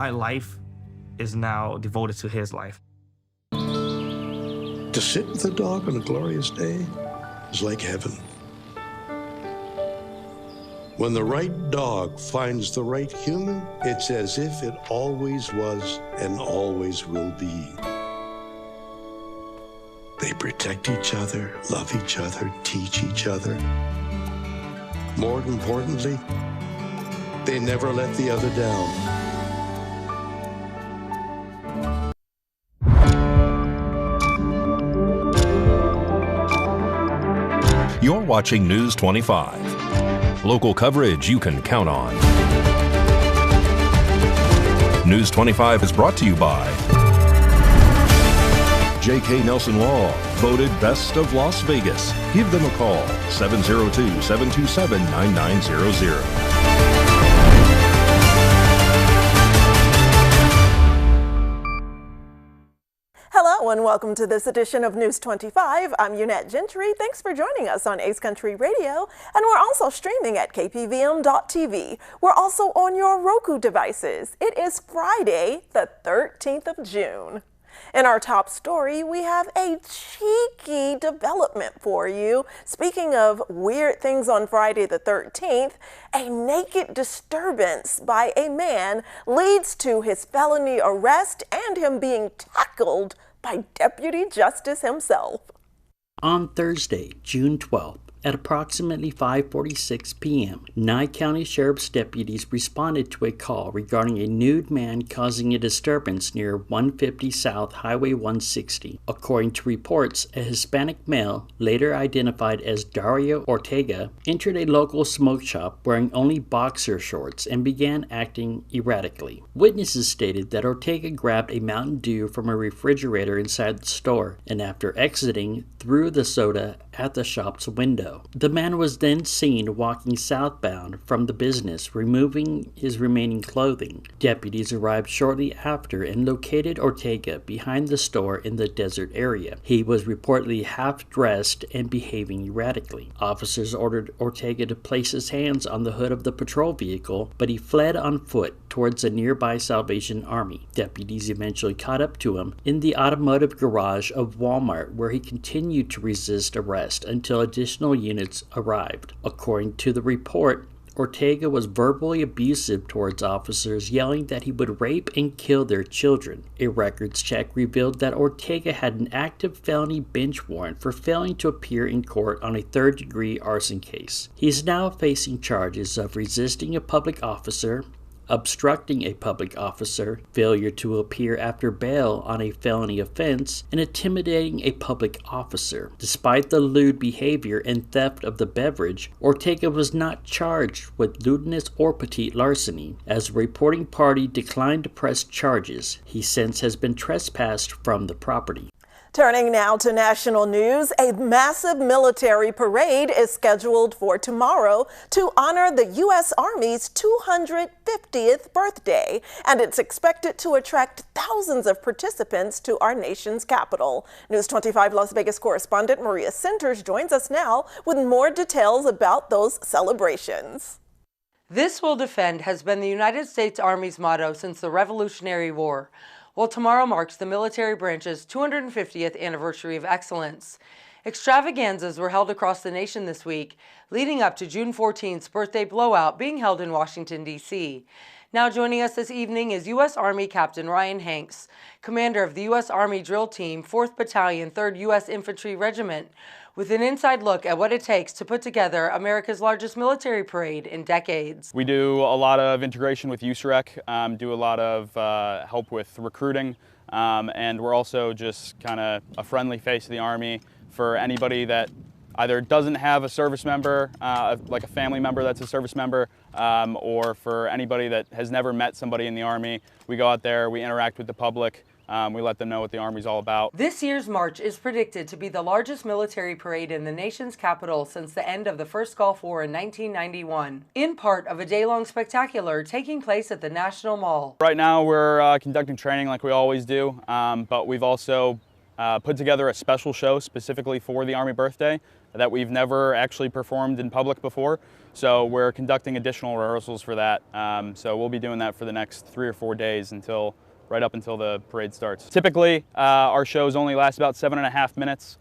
My life is now devoted to his life. To sit with a dog on a glorious day is like heaven. When the right dog finds the right human, it's as if it always was and always will be. They protect each other, love each other, teach each other. More importantly, they never let the other down. You're watching News 25. Local coverage you can count on. News 25 is brought to you by J.K. Nelson Law, voted Best of Las Vegas. Give them a call, 702-727-9900. Hello and welcome to this edition of News 25. I'm Eunette Gentry. Thanks for joining us on Ace Country Radio, and we're also streaming at KPVM.TV. We're also on your Roku devices. It is Friday, the 13th of June. In our top story, we have a cheeky development for you. Speaking of weird things on Friday the 13th, a naked disturbance by a man leads to his felony arrest and him being tackled by Deputy Justice himself. On Thursday, June 12th, at approximately 5:46 p.m., Nye County Sheriff's deputies responded to a call regarding a nude man causing a disturbance near 150 South Highway 160. According to reports, a Hispanic male, later identified as Dario Ortega, entered a local smoke shop wearing only boxer shorts and began acting erratically. Witnesses stated that Ortega grabbed a Mountain Dew from a refrigerator inside the store and after exiting, threw the soda at the shop's window. The man was then seen walking southbound from the business, removing his remaining clothing. Deputies arrived shortly after and located Ortega behind the store in the desert area. He was reportedly half-dressed and behaving erratically. Officers ordered Ortega to place his hands on the hood of the patrol vehicle, but he fled on foot towards a nearby Salvation Army. Deputies eventually caught up to him in the automotive garage of Walmart, where he continued to resist arrest until additional units arrived. According to the report, Ortega was verbally abusive towards officers, yelling that he would rape and kill their children. A records check revealed that Ortega had an active felony bench warrant for failing to appear in court on a third-degree arson case. He is now facing charges of resisting a public officer, obstructing a public officer, failure to appear after bail on a felony offense, and intimidating a public officer. Despite the lewd behavior and theft of the beverage, Ortega was not charged with lewdness or petite larceny, as the reporting party declined to press charges. He since has been trespassed from the property. Turning now to national news, a massive military parade is scheduled for tomorrow to honor the U.S. Army's 250th birthday, and it's expected to attract thousands of participants to our nation's capital. News 25 Las Vegas correspondent Maria Centers joins us now with more details about those celebrations. This will defend has been the United States Army's motto since the Revolutionary War. Well, tomorrow marks the military branch's 250th anniversary of excellence. Extravaganzas were held across the nation this week, leading up to June 14th's birthday blowout being held in Washington, D.C. Now joining us this evening is U.S. Army Captain Ryan Hanks, commander of the U.S. Army Drill Team, 4th Battalion, 3rd U.S. Infantry Regiment, with an inside look at what it takes to put together America's largest military parade in decades. We do a lot of integration with USREC, do a lot of help with recruiting, and we're also just kind of a friendly face of the Army for anybody that either doesn't have a service member, like a family member that's a service member, or for anybody that has never met somebody in the Army. We go out there, we interact with the public, we let them know what the Army's all about. This year's march is predicted to be the largest military parade in the nation's capital since the end of the first Gulf War in 1991, in part of a day-long spectacular taking place at the National Mall. Right now we're conducting training like we always do, but we've also put together a special show specifically for the Army birthday that we've never actually performed in public before. So we're conducting additional rehearsals for that. So we'll be doing that for the next 3 or 4 days right up until the parade starts. Typically, our shows only last about 7.5 minutes.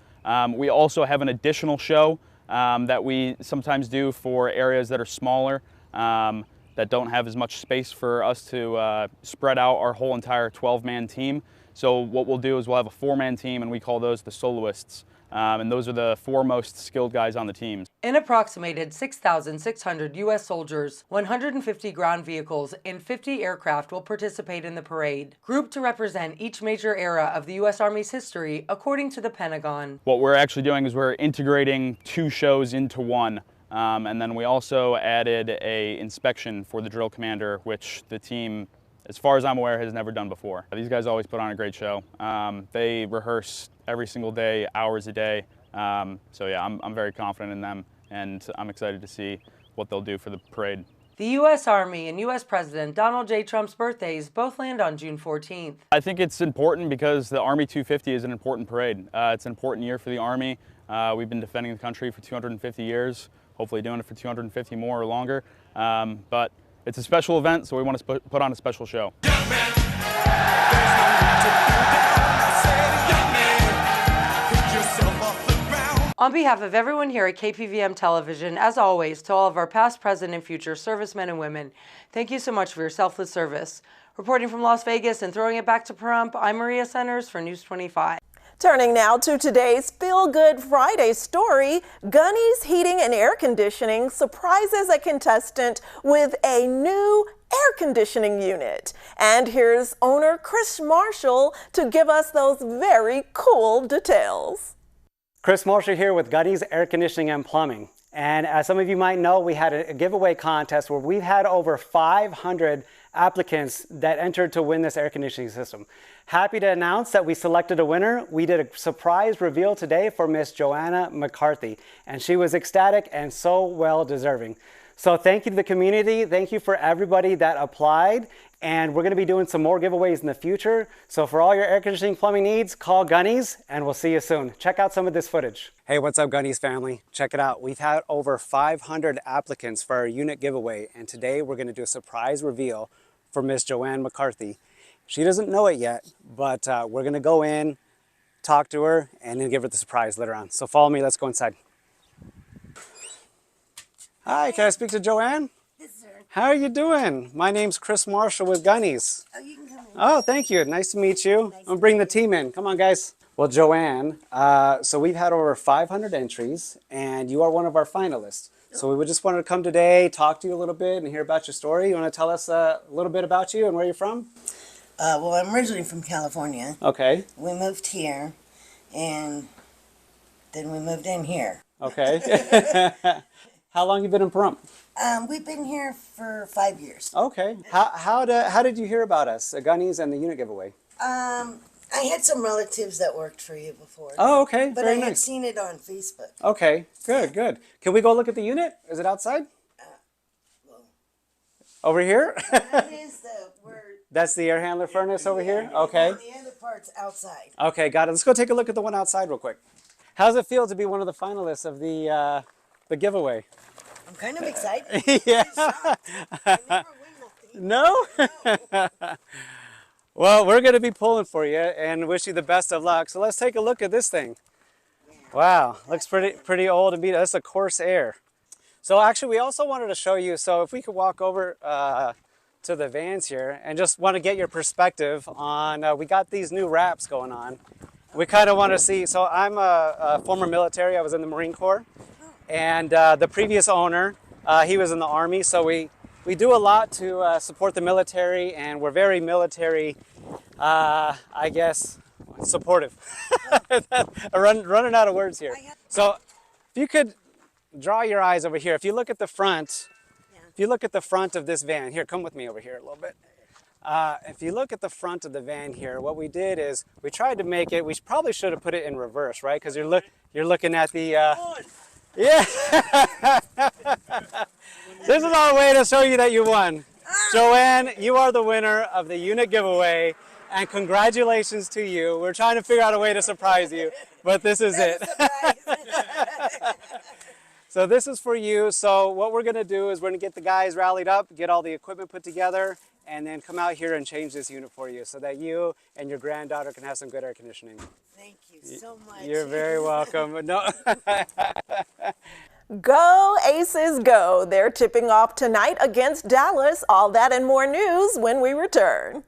We also have an additional show that we sometimes do for areas that are smaller, that don't have as much space for us to spread out our whole entire 12-man team. So what we'll do is we'll have a 4-man team, and we call those the soloists. And those are the 4 most skilled guys on the team. An approximated 6,600 U.S. soldiers, 150 ground vehicles, and 50 aircraft will participate in the parade, grouped to represent each major era of the U.S. Army's history, according to the Pentagon. What we're actually doing is we're integrating 2 shows into one. And then we also added an inspection for the drill commander, which the team, as far as I'm aware, has never done before. These guys always put on a great show. They rehearse every single day, hours a day. So yeah, I'm very confident in them, and I'm excited to see what they'll do for the parade. The U.S. Army and U.S. President Donald J. Trump's birthdays both land on June 14th. I think it's important because the Army 250 is an important parade. It's an important year for the Army. We've been defending the country for 250 years, hopefully doing it for 250 more or longer. But it's a special event, so we want to put on a special show. On behalf of everyone here at KPVM Television, as always, to all of our past, present, and future servicemen and women, thank you so much for your selfless service. Reporting from Las Vegas and throwing it back to Pahrump, I'm Maria Centers for News 25. Turning now to today's Feel Good Friday story, Gunny's Heating and Air Conditioning surprises a contestant with a new air conditioning unit. And here's owner Chris Marshall to give us those very cool details. Chris Marshall here with Gunny's Air Conditioning and Plumbing. And as some of you might know, we had a giveaway contest where we've had over 500 applicants that entered to win this air conditioning system. Happy to announce that we selected a winner. We did a surprise reveal today for Miss Joanna McCarthy, and she was ecstatic and so well deserving. So thank you to the community. Thank you for everybody that applied. And we're going to be doing some more giveaways in the future. So for all your air conditioning plumbing needs, call Gunny's and we'll see you soon. Check out some of this footage. Hey, what's up, Gunny's family? Check it out. We've had over 500 applicants for our unit giveaway. And today we're going to do a surprise reveal for Miss Joanne McCarthy. She doesn't know it yet, but we're going to go in, talk to her, and then give her the surprise later on. So follow me. Let's go inside. Hi, can I speak to Joanne? Yes, sir. How are you doing? My name's Chris Marshall with Gunny's. Oh, you can come in. Oh, thank you. Nice to meet you. I'm gonna bring the team in. Come on, guys. Well, Joanne, so we've had over 500 entries, and you are one of our finalists. So we just wanted to come today, talk to you a little bit, and hear about your story. You want to tell us a little bit about you and where you're from? Well, I'm originally from California. Okay. We moved here, and then we moved in here. Okay. How long you been in Pahrump? We've been here for 5 years. Okay. How did you hear about us, Gunny's and the unit giveaway? I had some relatives that worked for you before. Oh, okay. But Very I had nice. seen it on Facebook. Okay. Good, good. Can we go look at the unit? Is it outside? Well, Over here? that is That's the air handler furnace over here? Okay. the other part's outside. Okay, got it. Let's go take a look at the one outside real quick. How's it feel to be one of the finalists of the giveaway? I'm kind of excited. Yeah. I never win nothing. No? Well, we're going to be pulling for you and wish you the best of luck. So let's take a look at this thing. Wow, looks pretty old and beat. That's a Corsair. So actually, we also wanted to show you, so if we could walk over to the vans here and just want to get your perspective on, we got these new wraps going on. We kind of want to see, so I'm a former military, I was in the Marine Corps, and the previous owner, he was in the Army, so we do a lot to support the military, and we're very military, I guess, supportive. Running out of words here. So if you could draw your eyes over here, if you look at the front, if you look at the front of this van, here, come with me over here a little bit. If you look at the front of the van here, what we did is we tried to make it, we probably should have put it in reverse, right? Because you're looking at the, yeah. This is our way to show you that you won. Joanne, you are the winner of the unit giveaway, and congratulations to you. We're trying to figure out a way to surprise you, but this is it. So this is for you. So what we're gonna do is we're gonna get the guys rallied up, get all the equipment put together, and then come out here and change this unit for you so that you and your granddaughter can have some good air conditioning. Thank you so much. You're very welcome. No. Go Aces go! They're tipping off tonight against Dallas. All that and more news when we return.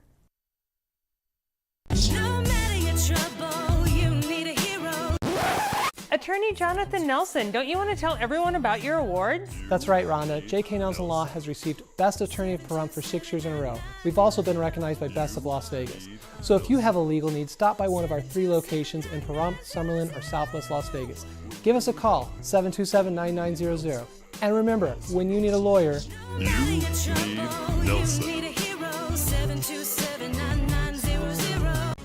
Attorney Jonathan Nelson, don't you want to tell everyone about your awards? That's right, Rhonda. J.K. Nelson Law has received Best Attorney of Pahrump for 6 years in a row. We've also been recognized by Best of Las Vegas. So if you have a legal need, stop by one of our 3 locations in Pahrump, Summerlin, or Southwest Las Vegas. Give us a call, 727-9900. And remember, when you need a lawyer, You need Nelson.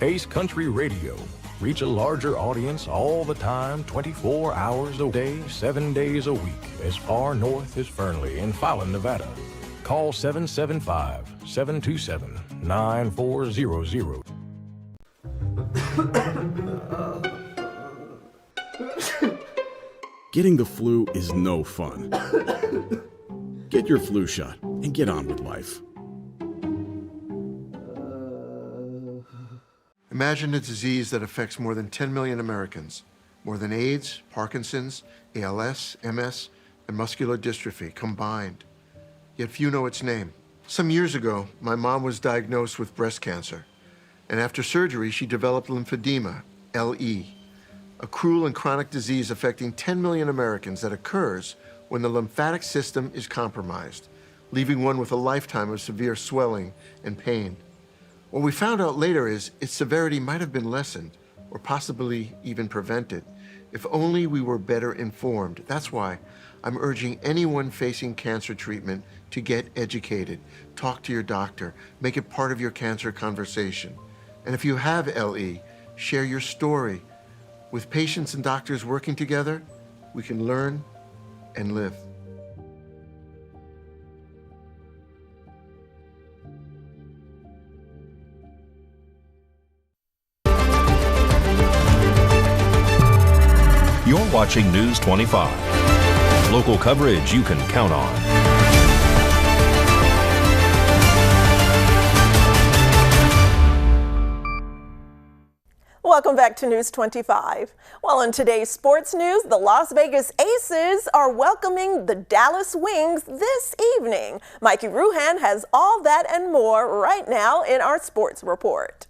Ace Country Radio. Reach a larger audience all the time, 24 hours a day, 7 days a week, as far north as Fernley in Fallon, Nevada. Call 775-727-9400. Getting the flu is no fun. Get your flu shot and get on with life. Imagine a disease that affects more than 10 million Americans, more than AIDS, Parkinson's, ALS, MS, and muscular dystrophy combined. Yet few know its name. Some years ago, my mom was diagnosed with breast cancer, and after surgery, she developed lymphedema, LE, a cruel and chronic disease affecting 10 million Americans that occurs when the lymphatic system is compromised, leaving one with a lifetime of severe swelling and pain. What we found out later is its severity might have been lessened or possibly even prevented if only we were better informed. That's why I'm urging anyone facing cancer treatment to get educated. Talk to your doctor. Make it part of your cancer conversation. And if you have LE, share your story. With patients and doctors working together, we can learn and live. You're watching News 25. Local coverage you can count on. Welcome back to News 25. Well, in today's sports news, the Las Vegas Aces are welcoming the Dallas Wings this evening. Mikey Ruhan has all that and more right now in our sports report.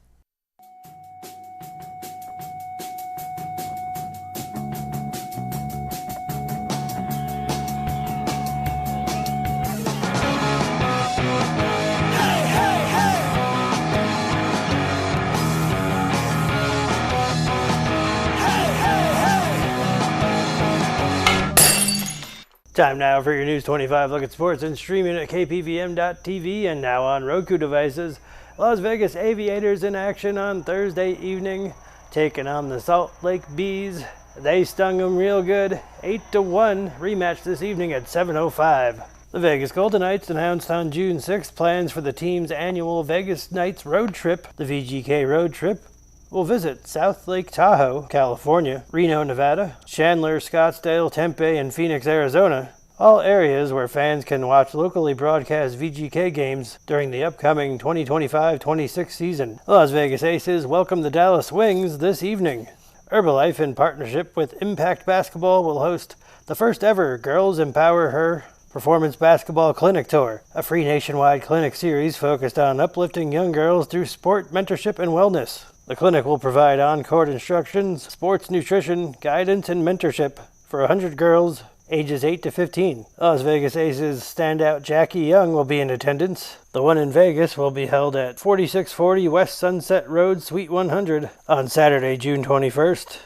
Time now for your News 25 look at sports and streaming at KPVM.TV and now on Roku devices. Las Vegas Aviators in action on Thursday evening, taking on the Salt Lake Bees. They stung them real good. 8-1 rematch this evening at 7:05. The Vegas Golden Knights announced on June 6th plans for the team's annual Vegas Knights road trip. The VGK road trip will visit South Lake Tahoe, California, Reno, Nevada, Chandler, Scottsdale, Tempe, and Phoenix, Arizona, all areas where fans can watch locally broadcast VGK games during the upcoming 2025-26 season. The Las Vegas Aces welcome the Dallas Wings this evening. Herbalife, in partnership with Impact Basketball, will host the first ever Girls Empower Her Performance Basketball Clinic Tour, a free nationwide clinic series focused on uplifting young girls through sport, mentorship, and wellness. The clinic will provide on-court instructions, sports nutrition, guidance, and mentorship for 100 girls ages 8 to 15. Las Vegas Aces standout Jackie Young will be in attendance. The one in Vegas will be held at 4640 West Sunset Road, Suite 100 on Saturday, June 21st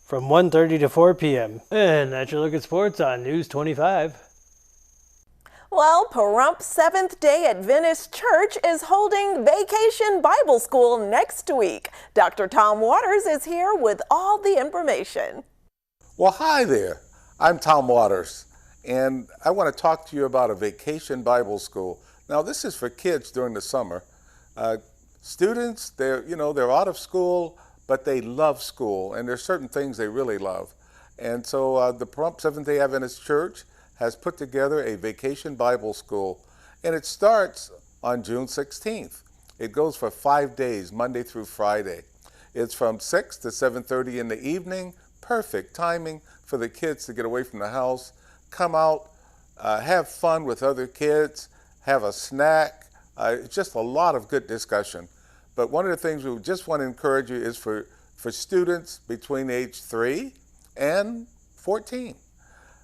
from 1:30 to 4 p.m. And that's your look at sports on News 25. Well, Pahrump Seventh-day Adventist Church is holding Vacation Bible School next week. Dr. Tom Waters is here with all the information. Well, hi there. I'm Tom Waters, and I want to talk to you about a Vacation Bible School Now this is for kids during the summer. Students, they're out of school, but they love school, and there's certain things they really love. And so the Pahrump Seventh-day Adventist Church has put together a vacation Bible school, and it starts on June 16th. It goes for 5 days, Monday through Friday. It's from 6 to 7:30 in the evening. Perfect timing for the kids to get away from the house, come out, have fun with other kids, have a snack. It's just a lot of good discussion. But one of the things we just want to encourage you is for students between age 3 and 14.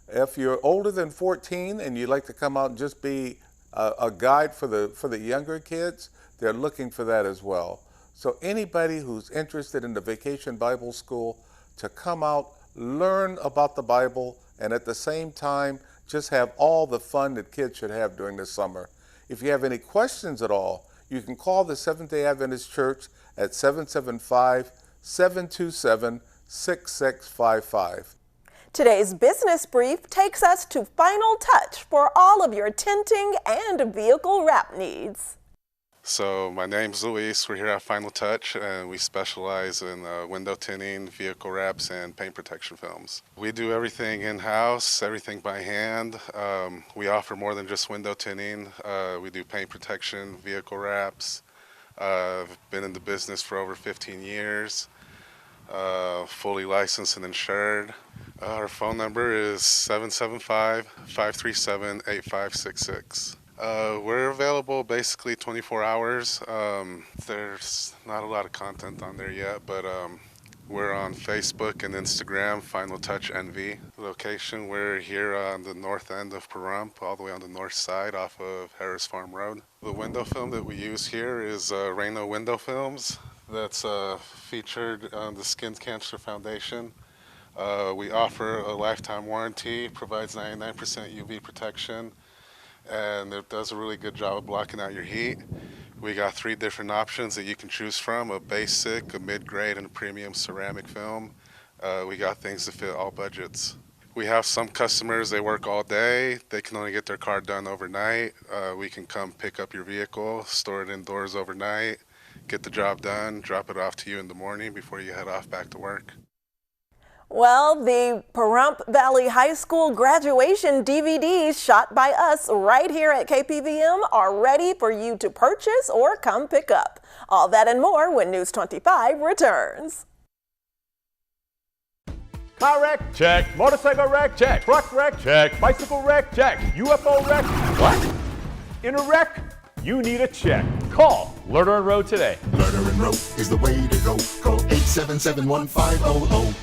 If you're older than 14 and you'd like to come out and just be a guide for the younger kids, they're looking for that as well. So anybody who's interested in the Vacation Bible School, to come out, learn about the Bible, and at the same time, just have all the fun that kids should have during the summer. If you have any questions at all, you can call the Seventh-day Adventist Church at 775-727-6655. Today's business brief takes us to Final Touch for all of your tinting and vehicle wrap needs. So my name's Luis. We're here at Final Touch, and we specialize in window tinting, vehicle wraps, and paint protection films. We do everything in-house, everything by hand. We offer more than just window tinting. We do paint protection, vehicle wraps. I've been in the business for over 15 years, fully licensed and insured. Our phone number is 775-537-8566. We're available basically 24 hours. There's not a lot of content on there yet, but we're on Facebook and Instagram, Final Touch NV. Location, we're here on the north end of Pahrump, all the way on the north side off of Harris Farm Road. The window film that we use here is Reno Window Films. That's featured on the Skin Cancer Foundation. We offer a lifetime warranty, provides 99% UV protection, and it does a really good job of blocking out your heat. We got 3 different options that you can choose from: a basic, a mid-grade, and a premium ceramic film. We got things that fit all budgets. We have some customers, they work all day, they can only get their car done overnight. We can come pick up your vehicle, store it indoors overnight, get the job done, drop it off to you in the morning before you head off back to work. Well, the Pahrump Valley High School graduation DVDs shot by us right here at KPVM are ready for you to purchase or come pick up. All that and more when News 25 returns. Car wreck? Check. Motorcycle wreck? Check. Truck wreck? Check. Bicycle wreck? Check. UFO wreck? What? In a wreck? You need a check. Call Lerner & Rowe today. Lerner & Rowe is the way to go. Call 877-1500.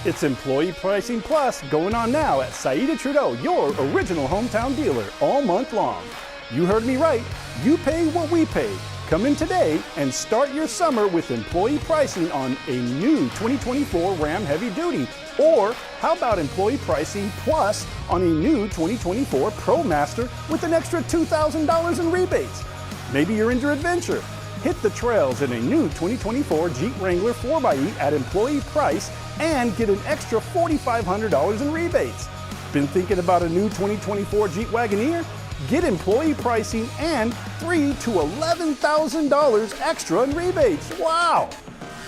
It's Employee Pricing Plus going on now at Saida Trudeau, your original hometown dealer, all month long. You heard me right. You pay what we pay. Come in today and start your summer with employee pricing on a new 2024 Ram Heavy Duty. Or how about employee pricing plus on a new 2024 ProMaster with an extra $2,000 in rebates? Maybe you're into adventure. Hit the trails in a new 2024 Jeep Wrangler 4xe at employee price and get an extra $4,500 in rebates. Been thinking about a new 2024 Jeep Wagoneer? Get employee pricing and $3,000 to $11,000 extra in rebates. Wow!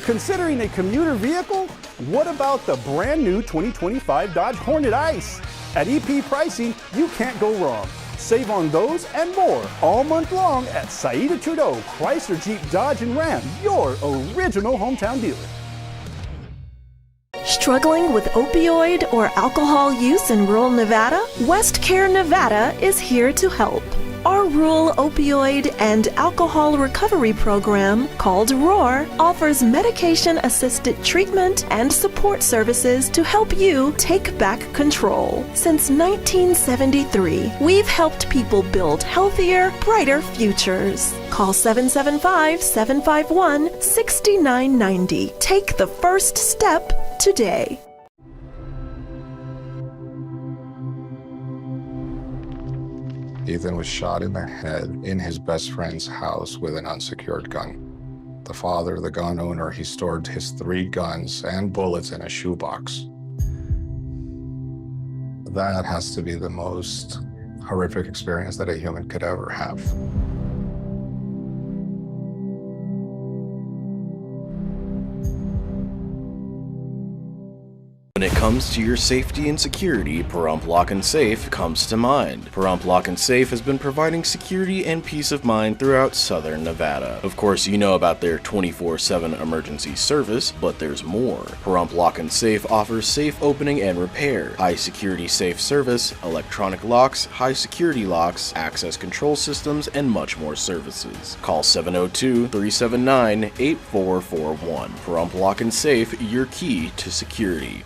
Considering a commuter vehicle? What about the brand new 2025 Dodge Hornet Ice? At EP Pricing, you can't go wrong. Save on those and more all month long at Saida Trudeau, Chrysler, Jeep, Dodge, and Ram, your original hometown dealer. Struggling with opioid or alcohol use in rural Nevada? West Care Nevada is here to help. Our rural opioid and alcohol recovery program, called ROAR, offers medication-assisted treatment and support services to help you take back control. Since 1973, we've helped people build healthier, brighter futures. Call 775-751-6990. Take the first step today. Ethan was shot in the head in his best friend's house with an unsecured gun. The father, the gun owner, he stored his 3 guns and bullets in a shoebox. That has to be the most horrific experience that a human could ever have. When it comes to your safety and security, Pahrump Lock and Safe comes to mind. Pahrump Lock and Safe has been providing security and peace of mind throughout southern Nevada. Of course, you know about their 24/7 emergency service, but there's more. Pahrump Lock and Safe offers safe opening and repair, high security safe service, electronic locks, high security locks, access control systems, and much more services. Call 702-379-8441. Pahrump Lock and Safe, your key to security.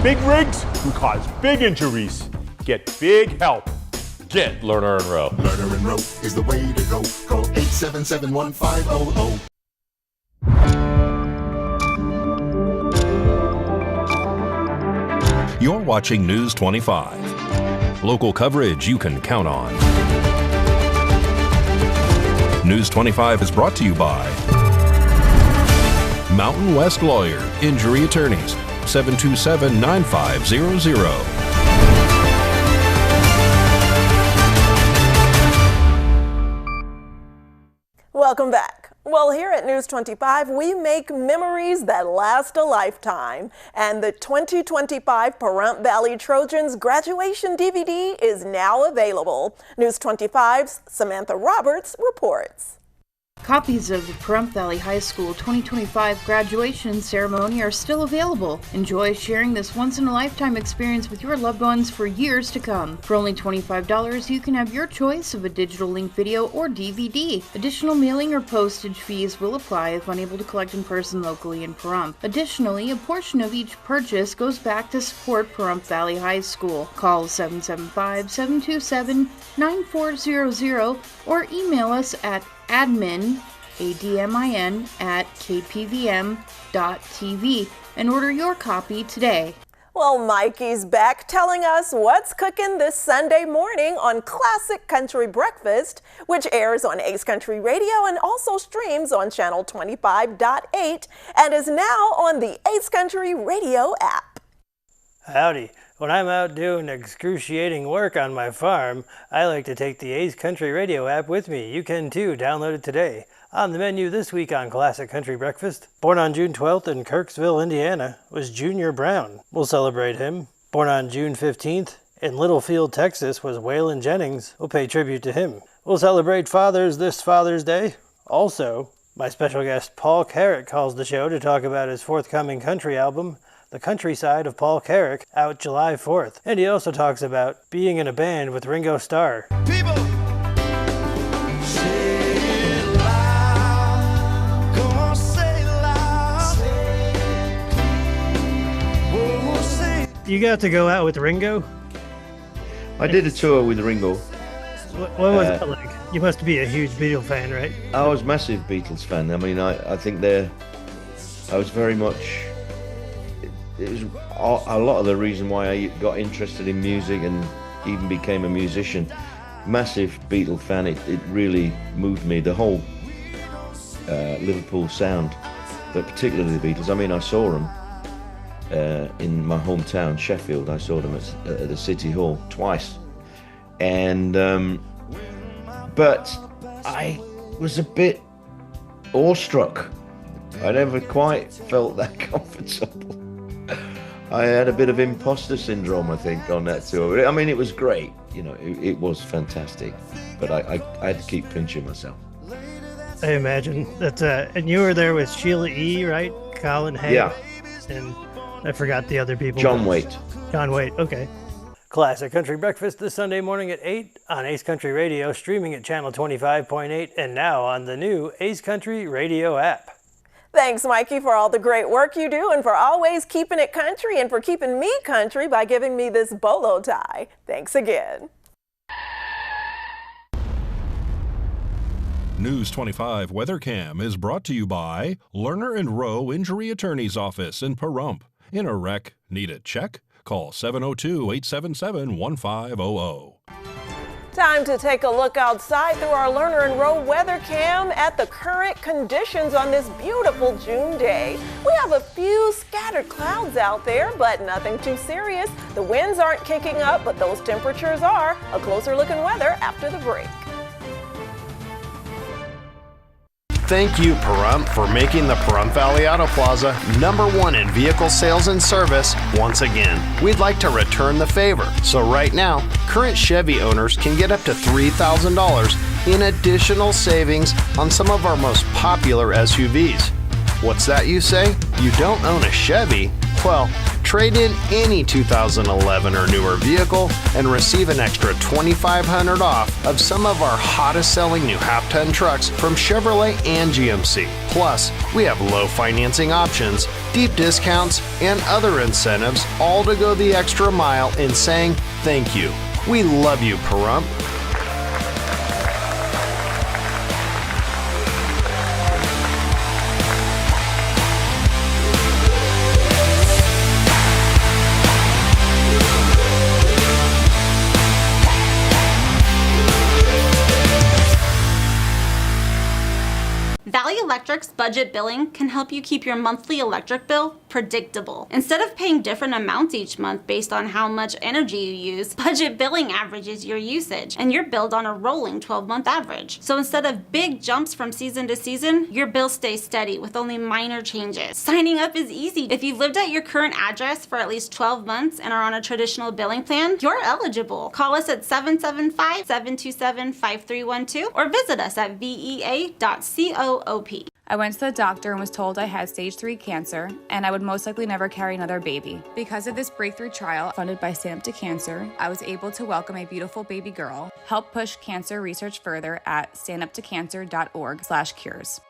Big rigs can cause big injuries. Get big help. Get Lerner and Rowe. Lerner and Rowe is the way to go. Call 877-1500. You're watching News 25. Local coverage you can count on. News 25 is brought to you by Mountain West Lawyer, Injury Attorneys, 727-9500. Welcome back. Well, here at News 25, we make memories that last a lifetime. And the 2025 Pahrump Valley Trojans graduation DVD is now available. News 25's Samantha Roberts reports. Copies of the Pahrump Valley High School 2025 graduation ceremony are still available. Enjoy sharing this once-in-a-lifetime experience with your loved ones for years to come. For only $25, you can have your choice of a digital link video or DVD. Additional mailing or postage fees will apply if unable to collect in person locally in Pahrump. Additionally, a portion of each purchase goes back to support Pahrump Valley High School. Call 775-727-9400 or email us at admin, ADMIN, at KPVM.TV and order your copy today. Well, Mikey's back telling us what's cooking this Sunday morning on Classic Country Breakfast, which airs on Ace Country Radio and also streams on channel 25.8 and is now on the Ace Country Radio app. Howdy. When I'm out doing excruciating work on my farm, I like to take the Ace Country Radio app with me. You can too. Download it today. On the menu this week on Classic Country Breakfast, born on June 12th in Kirksville, Indiana, was Junior Brown. We'll celebrate him. Born on June 15th in Littlefield, Texas, was Waylon Jennings. We'll pay tribute to him. We'll celebrate fathers this Father's Day. Also, my special guest Paul Carrick calls the show to talk about his forthcoming country album, The Countryside of Paul Carrick, out July 4th. And he also talks about being in a band with Ringo Starr. People, say it loud. Come on, say it loud. Oh, say it. You got to go out with Ringo? I did a tour with Ringo. What was it like? You must be a huge Beatles fan, right? I was a massive Beatles fan. I mean, I think I was very much... It was a lot of the reason why I got interested in music and even became a musician. Massive Beatle fan. It really moved me. The whole Liverpool sound, but particularly the Beatles. I mean, I saw them in my hometown, Sheffield. I saw them at the City Hall twice. And but I was a bit awestruck. I never quite felt that comfortable. I had a bit of imposter syndrome, I think, on that tour. I mean, it was great, you know, it was fantastic, but I had to keep pinching myself. I imagine that, and you were there with Sheila E., right? Colin Hay. Yeah. And I forgot the other people. John Waite. John Waite, okay. Classic Country Breakfast this Sunday morning at 8 on Ace Country Radio, streaming at channel 25.8, and now on the new Ace Country Radio app. Thanks, Mikey, for all the great work you do and for always keeping it country and for keeping me country by giving me this bolo tie. Thanks again. News 25 Weather Cam is brought to you by Lerner and Rowe Injury Attorney's Office in Pahrump. In a wreck, need a check? Call 702-877-1500. Time to take a look outside through our Learner and Row weather cam at the current conditions on this beautiful June day. We have a few scattered clouds out there, but nothing too serious. The winds aren't kicking up, but those temperatures are. A closer look at weather after the break. Thank you, Pahrump, for making the Pahrump Valley Auto Plaza #1 in vehicle sales and service once again. We'd like to return the favor. So right now, current Chevy owners can get up to $3,000 in additional savings on some of our most popular SUVs. What's that, you say? You don't own a Chevy? Well, trade in any 2011 or newer vehicle and receive an extra $2,500 off of some of our hottest selling new half-ton trucks from Chevrolet and GMC. Plus, we have low financing options, deep discounts, and other incentives, all to go the extra mile in saying thank you. We love you, Pahrump. Valley Electric's budget billing can help you keep your monthly electric bill predictable. Instead of paying different amounts each month based on how much energy you use, budget billing averages your usage, and you're billed on a rolling 12-month average. So instead of big jumps from season to season, your bill stays steady with only minor changes. Signing up is easy. If you've lived at your current address for at least 12 months and are on a traditional billing plan, you're eligible. Call us at 775-727-5312 or visit us at vea.coop. I went to the doctor and was told I had stage 3 cancer and I would most likely never carry another baby. Because of this breakthrough trial funded by Stand Up to Cancer, I was able to welcome a beautiful baby girl. Help push cancer research further at standuptocancer.org/cures.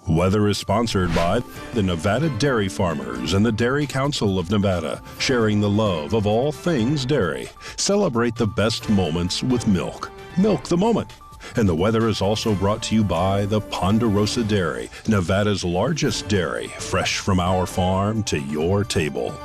Weather is sponsored by the Nevada Dairy Farmers and the Dairy Council of Nevada, sharing the love of all things dairy. Celebrate the best moments with milk. Milk the moment. And the weather is also brought to you by the Ponderosa Dairy, Nevada's largest dairy, fresh from our farm to your table.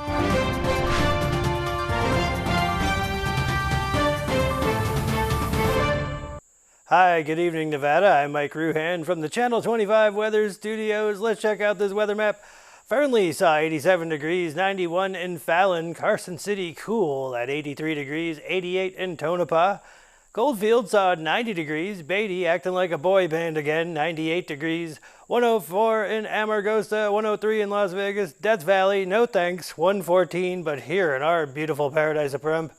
Hi, good evening, Nevada. I'm Mike Ruhan from the Channel 25 Weather Studios. Let's check out this weather map. Fernley saw 87 degrees, 91 in Fallon. Carson City cool at 83 degrees, 88 in Tonopah. Goldfield saw 90 degrees. Beatty acting like a boy band again, 98 degrees. 104 in Amargosa, 103 in Las Vegas. Death Valley, no thanks, 114, but here in our beautiful paradise of Pahrump,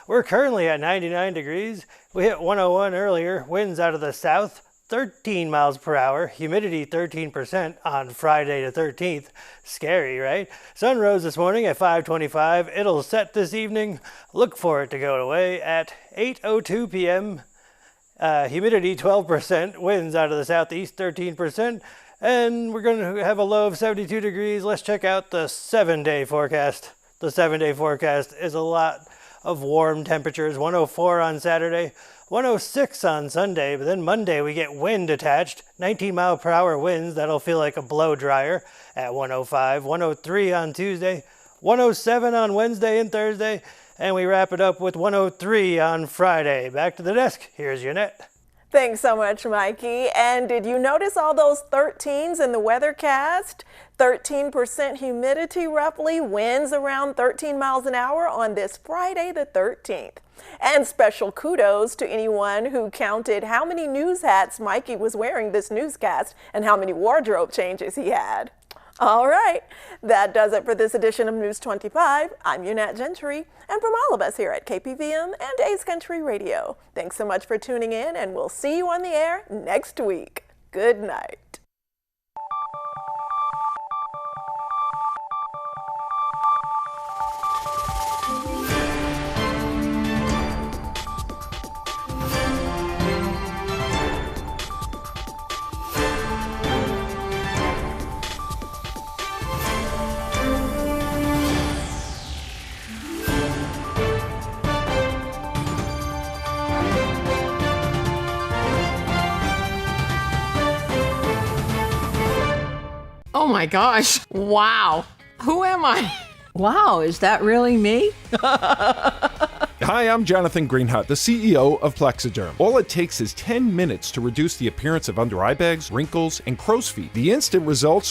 we're currently at 99 degrees. We hit 101 earlier. Winds out of the south, 13 miles per hour. Humidity 13% on Friday the 13th. Scary, right? Sun rose this morning at 5:25. It'll set this evening. Look for it to go away at 8:02 p.m. Humidity 12%. Winds out of the southeast 13%. And we're going to have a low of 72 degrees. Let's check out the 7-day forecast. The 7-day forecast is a lot of warm temperatures. 104 on Saturday, 106 on Sunday, but then Monday we get wind attached, 19 mile per hour winds. That'll feel like a blow dryer at 105, 103 on Tuesday, 107 on Wednesday and Thursday, and we wrap it up with 103 on Friday. Back to the desk. Here's Yonette. Thanks so much, Mikey. And did you notice all those 13s in the weathercast? 13% humidity roughly, winds around 13 miles an hour on this Friday the 13th. And special kudos to anyone who counted how many news hats Mikey was wearing this newscast and how many wardrobe changes he had. All right, that does it for this edition of News 25. I'm Yonette Gentry, and from all of us here at KPVM and Ace Country Radio, thanks so much for tuning in, and we'll see you on the air next week. Good night. Oh my gosh. Wow. Who am I? Wow, is that really me? Hi, I'm Jonathan Greenhut, the CEO of Plexiderm. All it takes is 10 minutes to reduce the appearance of under eye bags, wrinkles, and crow's feet. The instant results are